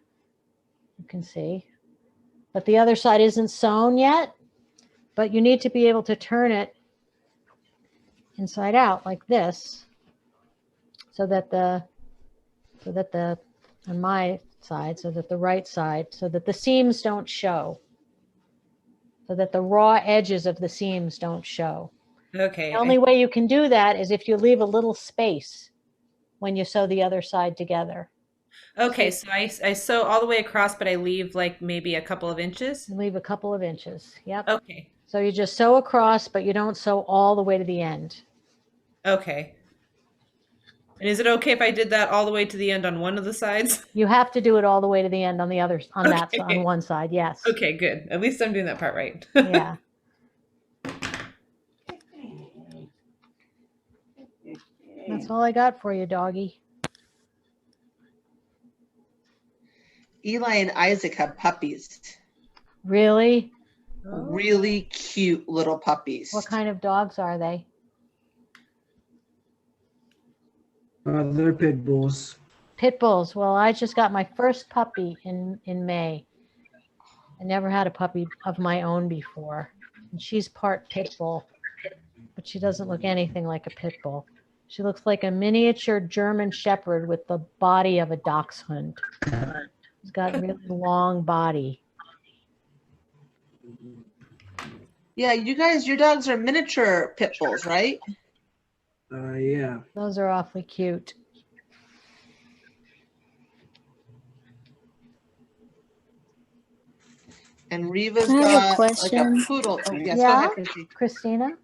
You can see, but the other side isn't sewn yet. But you need to be able to turn it inside out like this, so that on my side, so that the right side, so that the seams don't show, so that the raw edges of the seams don't show. Okay. The only way you can do that is if you leave a little space when you sew the other side together. Okay, so I sew all the way across, but I leave like maybe a couple of inches? You leave a couple of inches. Yep. Okay. So you just sew across, but you don't sew all the way to the end. Okay. And is it okay if I did that all the way to the end on one of the sides? You have to do it all the way to the end on the other, on that, Okay. on one side. Yes. Okay, good. At least I'm doing that part right. Yeah. That's all I got for you, doggy. Eli and Isaac have puppies. Really? Really cute little puppies. What kind of dogs are they? They're pit bulls. Pit bulls. Well, I just got my first puppy in May. I never had a puppy of my own before. And she's part pit bull, but she doesn't look anything like a pit bull. She looks like a miniature German shepherd with the body of a dachshund. She's got a really long body. Yeah, you guys, your dogs are miniature pit bulls, right? Yeah. Those are awfully cute. And Reva's I have a got like question. a poodle. Oh, yes, Yeah? go ahead, Chrissy. Christina?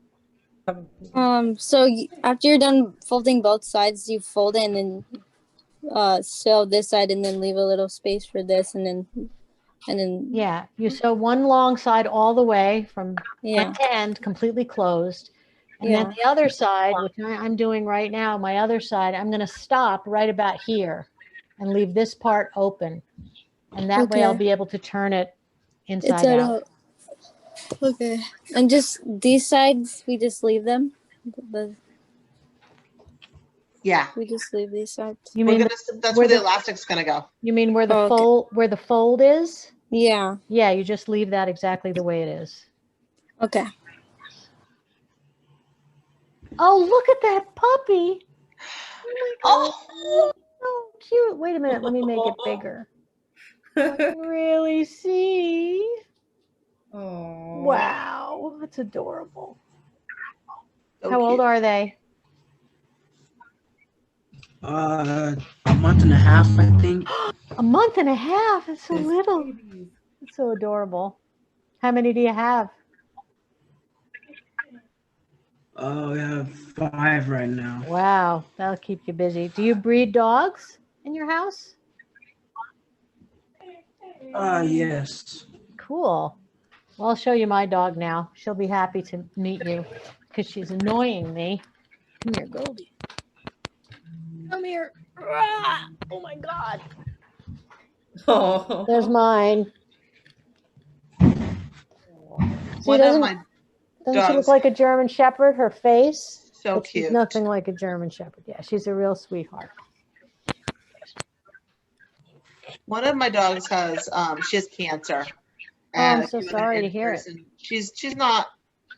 So after you're done folding both sides, you fold it and then sew this side and then leave a little space for this and then Yeah, you sew one long side all the way from yeah. end to end, completely closed. And Yeah. then the other side, which I'm doing right now, my other side, I'm going to stop right about here and leave this part open. And that way I'll Okay. be able to turn it inside Inside out. out. Okay. And just these sides, we just leave them. The- Yeah. We just leave these out. You We're mean gonna, that's where where the the- elastic's gonna go. you mean where the Oh, okay. fold is? Yeah. Yeah, you just leave that exactly the way it is. Okay. Oh, look at that puppy. Oh, So cute. Wait a minute, let me make it bigger. I can really see. Oh. Wow, that's adorable. so How old cute. are they? A month and a half, I think. A month and a half. That's so little. It's so adorable. How many do you have? We have 5 right now. Wow, that'll keep you busy. Do you breed dogs in your house? Yes. Cool. Well, I'll show you my dog now. She'll be happy to meet you because she's annoying me. Come here, Goldie. Come here. Ah, oh my God. Oh. There's mine. See, One of my doesn't she look dogs, like a German Shepherd? Her face, so but she's cute. nothing like a German Shepherd. Yeah, she's a real sweetheart. One of my dogs has she has cancer. Oh, I'm And so I came sorry in to hear it. person. She's not,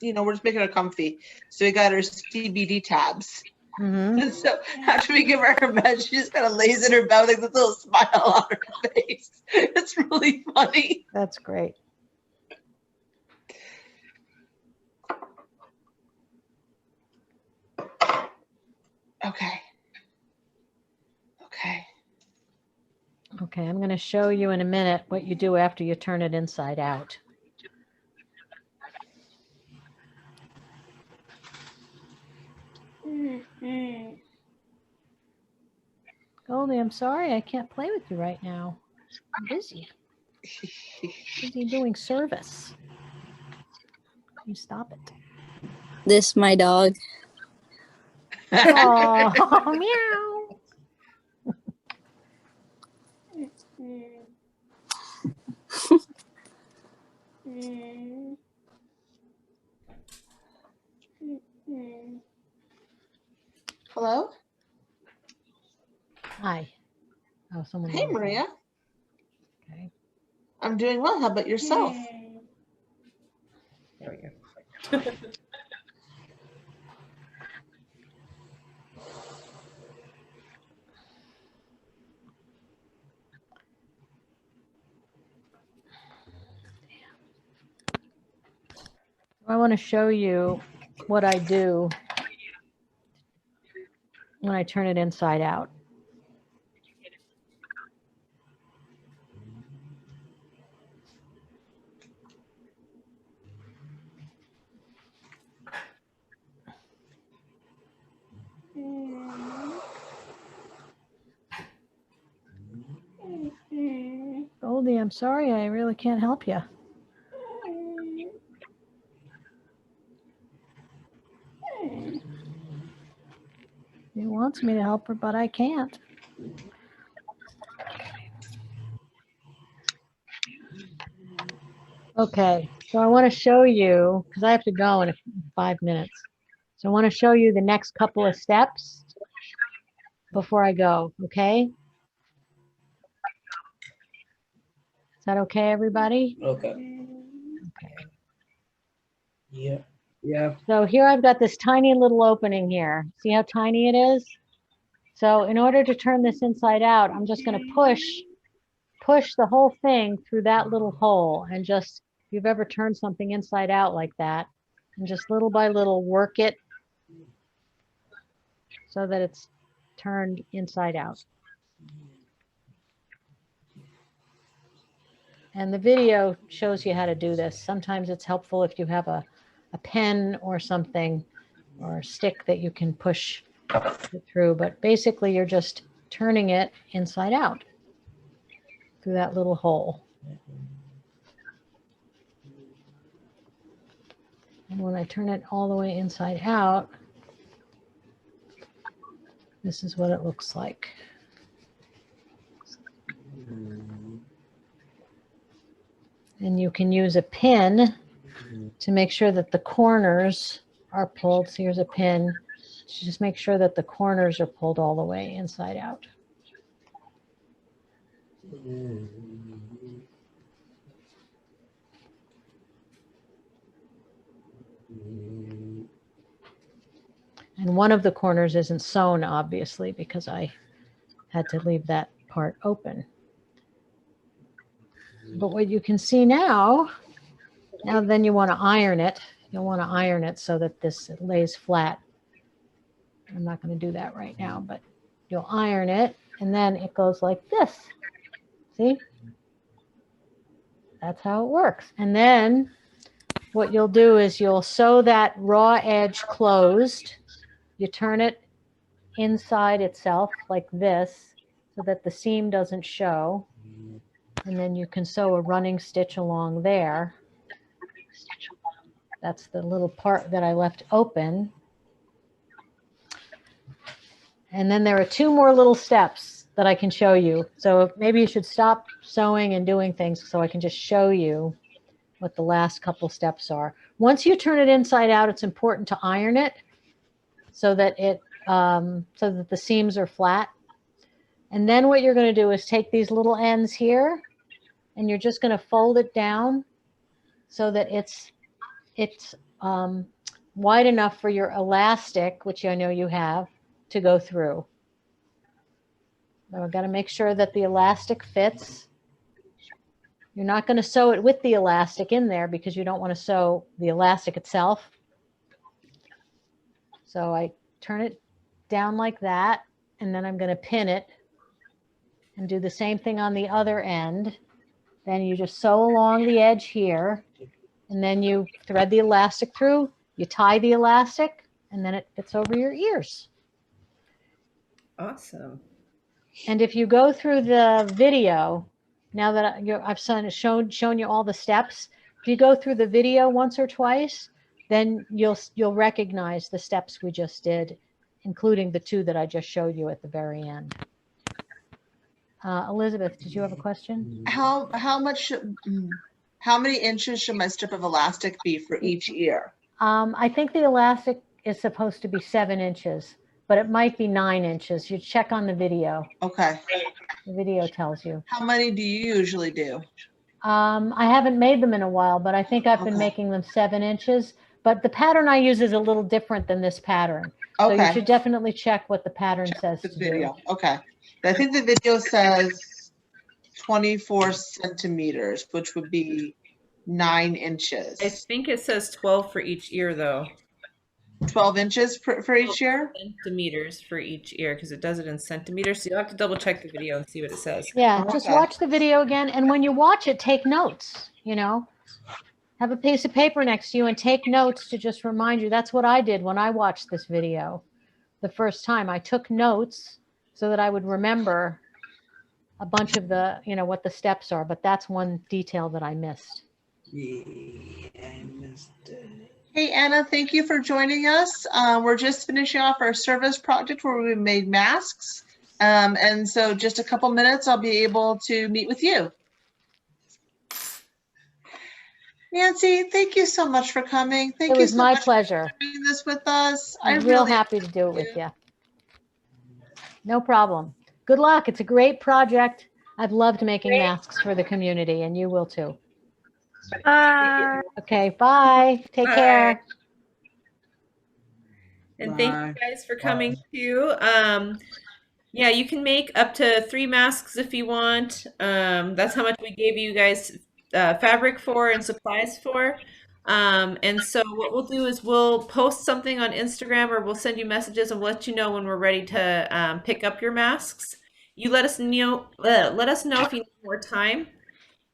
we're just making her comfy. So we got her CBD tabs. Mm-hmm. And so after we give her her meds, she just kind of lays in her bed with like this little smile on her face. It's really funny. That's great. Okay. Okay. Okay, I'm going to show you in a minute what you do after you turn it inside out. Goldie, I'm sorry, I can't play with you right now. I'm busy. Busy doing service. You stop it. This my dog. Oh, meow. Hello? Hi. Oh, someone. Hey, Maria. Okay. I'm doing well. How about yourself? There we go. I want to show you what I do when I turn it inside out. Goldie, I'm sorry, I really can't help you. He wants me to help her, but I can't. Okay, so I want to show you, because I have to go in 5 minutes. So I want to show you the next couple of steps before I go, okay? Is that okay, everybody? Okay. Okay. Yeah. Yeah. So here I've got this tiny little opening here. See how tiny it is? So in order to turn this inside out, I'm just going to push the whole thing through that little hole, and just, if you've ever turned something inside out like that, and just little by little work it so that it's turned inside out. And the video shows you how to do this. Sometimes it's helpful if you have a pen or something, or a stick that you can push it through, but basically you're just turning it inside out through that little hole. And when I turn it all the way inside out, this is what it looks like. And you can use a pin to make sure that the corners are pulled. So here's a pin. Just make sure that the corners are pulled all the way inside out. And one of the corners isn't sewn, obviously, because I had to leave that part open. But what you can see now then you want to iron it. You'll want to iron it so that this lays flat. I'm not going to do that right now, but you'll iron it, and then it goes like this. See? That's how it works. And then what you'll do is you'll sew that raw edge closed. You turn it inside itself like this so that the seam doesn't show. And then you can sew a running stitch along there. That's the little part that I left open. And then there are 2 more little steps that I can show you. So maybe you should stop sewing and doing things so I can just show you what the last couple steps are. Once you turn it inside out, it's important to iron it so that the seams are flat. And then what you're going to do is take these little ends here, and you're just going to fold it down so that it's wide enough for your elastic, which I know you have, to go through. Now we've got to make sure that the elastic fits. You're not going to sew it with the elastic in there because you don't want to sew the elastic itself. So I turn it down like that, and then I'm going to pin it and do the same thing on the other end. Then you just sew along the edge here, and then you thread the elastic through, you tie the elastic, and then it fits over your ears. Awesome. And if you go through the video, now that I've shown you all the steps, if you go through the video once or twice, then you'll recognize the steps we just did, including the 2 that I just showed you at the very end. Elizabeth, did you have a question? How many inches should my strip of elastic be for each ear? I think the elastic is supposed to be 7 inches, but it might be 9 inches. You check on the video. Okay. The video tells you. How many do you usually do? I haven't made them in a while, but I think I've been making them 7 inches. But the pattern I use is a little different than this pattern. Okay. So you should definitely check what the pattern says The to video. do. Okay. I think the video says 24 centimeters, which would be 9 inches. I think it says 12 for each ear, though. 12 inches for each ear? Centimeters for each ear, because it does it in centimeters. So you'll have to double check the video and see what it says. Yeah, just watch the video again. And when you watch it, take notes, you know. Have a piece of paper next to you and take notes to just remind you. That's what I did when I watched this video the first time. I took notes so that I would remember a bunch of the, what the steps are. But that's one detail that I missed. Yeah, I missed it. Hey, Anna, thank you for joining us. We're just finishing off our service project where we made masks. And so just a couple minutes, I'll be able to meet with you. Nancy, thank you so much for coming. Thank you. It was so my much pleasure. for doing this with us. I'm real happy to do it with you. No problem. Good luck. It's a great project. I've loved making masks for the community, and you will too. Okay, bye. Take care. And thank you guys for coming too. Yeah, you can make up to 3 masks if you want. That's how much we gave you guys fabric for and supplies for. And so what we'll do is we'll post something on Instagram, or we'll send you messages and let you know when we're ready to pick up your masks. You let us know if you need more time.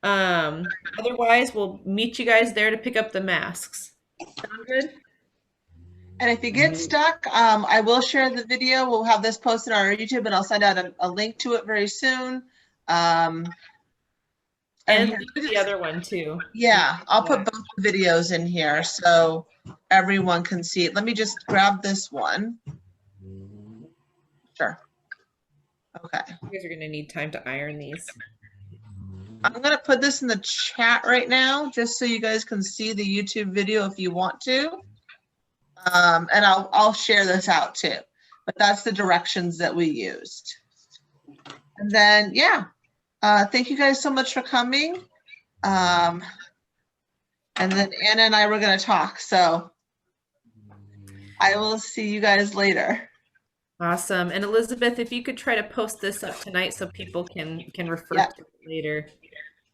Otherwise, we'll meet you guys there to pick up the masks. Sound good? And if you get stuck, I will share the video. We'll have this posted on our YouTube, and I'll send out a link to it very soon. And the other one too. Yeah, I'll put both videos in here so everyone can see it. Let me just grab this one. Sure. Okay. You guys are going to need time to iron these. I'm going to put this in the chat right now just so you guys can see the YouTube video if you want to. And I'll share this out too. But that's the directions that we used. And then, yeah, thank you guys so much for coming. And then Anna and I were going to talk. So I will see you guys later. Awesome. And Elizabeth, if you could try to post this up tonight so people can refer Yeah. to it later.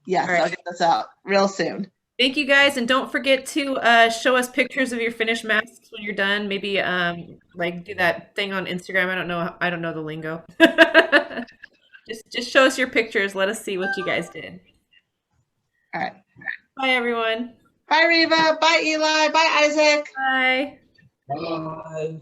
Yes, All right. I'll get this out real soon. Thank you guys, and don't forget to show us pictures of your finished masks when you're done. Maybe like do that thing on Instagram. I don't know the lingo. just show us your pictures. Let us see what you guys did. All right. Bye everyone. Bye, Reva. Bye, Eli. Bye, Isaac. Bye. Bye.